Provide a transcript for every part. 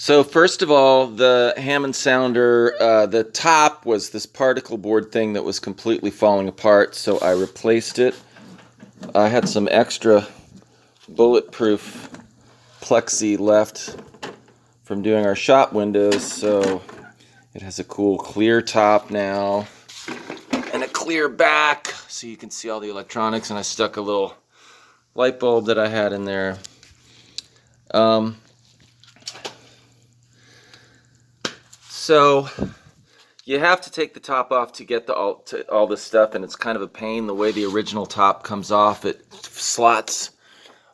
So first of all, the Hammond Sounder, the top was this particle board thing that was completely falling apart, so I replaced it. I had some extra bulletproof plexi left from doing our shop windows, so it has a cool clear top now and a clear back so you can see all the electronics, and I stuck a little light bulb that I had in there. So you have to take the top off to get all this stuff, and it's kind of a pain the way the original top comes off. It slots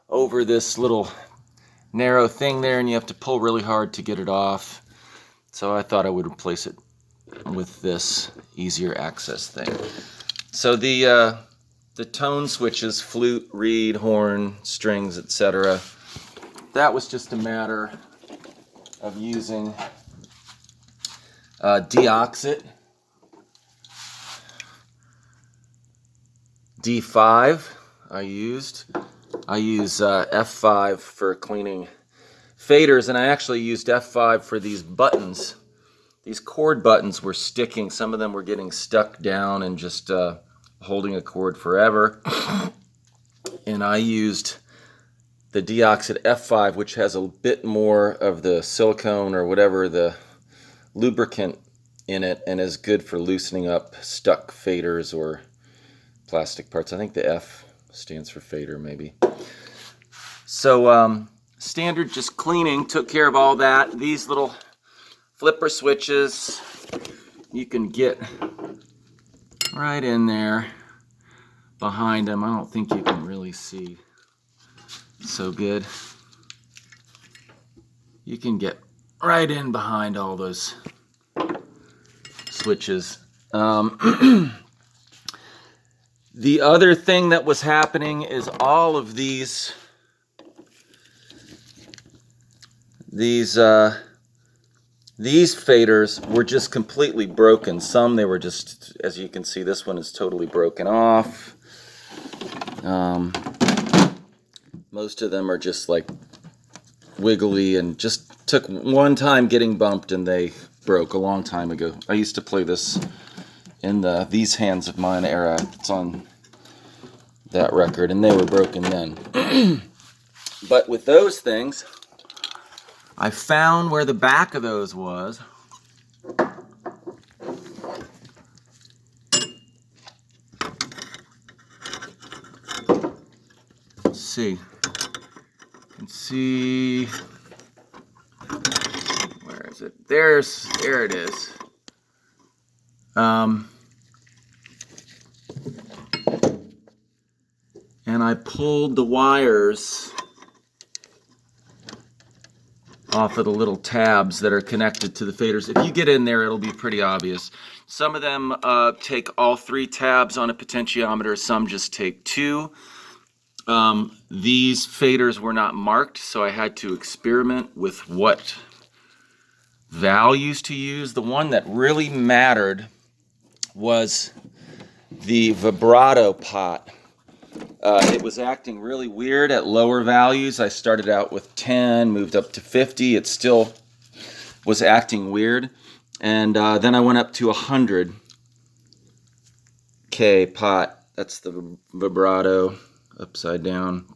over this little narrow thing there, and you have to pull really hard to get it off. So I thought I would replace it with this easier access thing. So the tone switches, flute, reed, horn, strings, etc. That was just a matter of using deoxit D5 I use F5 for cleaning faders, and I actually used F5 for these buttons. These cord buttons were sticking. Some of them were getting stuck down and just holding a cord forever. And I used the deoxit F5, which has a bit more of the silicone or whatever, the lubricant in it, and is good for loosening up stuck faders or plastic parts. I think the F stands for fader, maybe. So standard just cleaning took care of all that. These little flipper switches, you can get right in there behind them. I don't think you can really see so good. You can get right in behind all those switches. The other thing that was happening is all of these faders were just completely broken. Some they were just, as you can see, this one is totally broken off. Most of them are just like wiggly and just took one time getting bumped and they broke a long time ago. I used to play this in the These Hands of Mine era. It's on that record, and they were broken then. But with those things, I found where the back of those was. Let's see. You can see, where is it? There it is. And I pulled the wires off of the little tabs that are connected to the faders. If you get in there, it'll be pretty obvious. Some of them take all 3 tabs on a potentiometer, some just take 2. These faders were not marked, so I had to experiment with what values to use. The one that really mattered was the vibrato pot. It was acting really weird at lower values. I started out with 10, moved up to 50. It still was acting weird. And then I went up to 100K pot. That's the vibrato upside down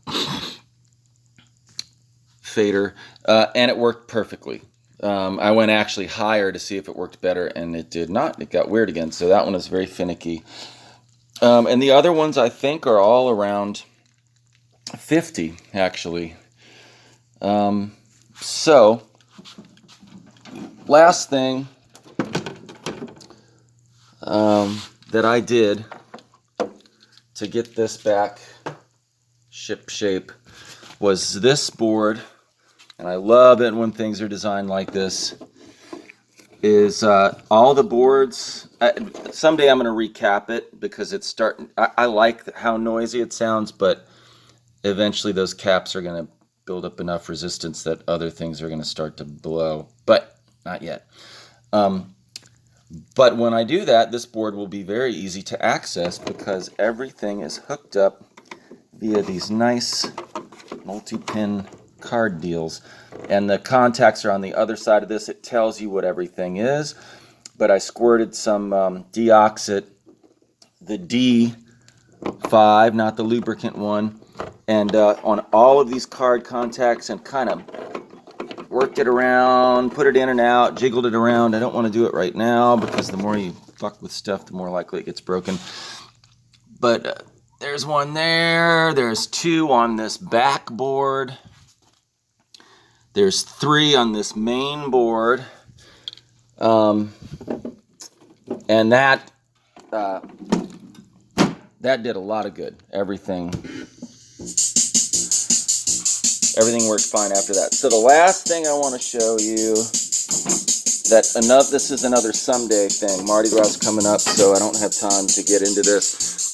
fader. And it worked perfectly. I went actually higher to see if it worked better, and it did not. It got weird again. So that one is very finicky. And the other ones, I think, are all around 50, actually. So, last thing that I did to get this back ship shape was this board, and I love it when things are designed like this, is all the boards. Someday I'm going to recap it because it's starting. I like how noisy it sounds, but eventually those caps are going to build up enough resistance that other things are going to start to blow, but not yet. But when I do that, this board will be very easy to access because everything is hooked up via these nice multi-pin card deals. And the contacts are on the other side of this. It tells you what everything is. But I squirted some deoxit, the D5, not the lubricant one, and on all of these card contacts, and kind of worked it around, put it in and out, jiggled it around. I don't want to do it right now because the more you fuck with stuff, the more likely it gets broken. But there's one there. There's 2 on this backboard. There's 3 on this main board. And that did a lot of good. Everything worked fine after that. So the last thing I want to show you, this is another someday thing. Mardi Gras coming up, so I don't have time to get into this.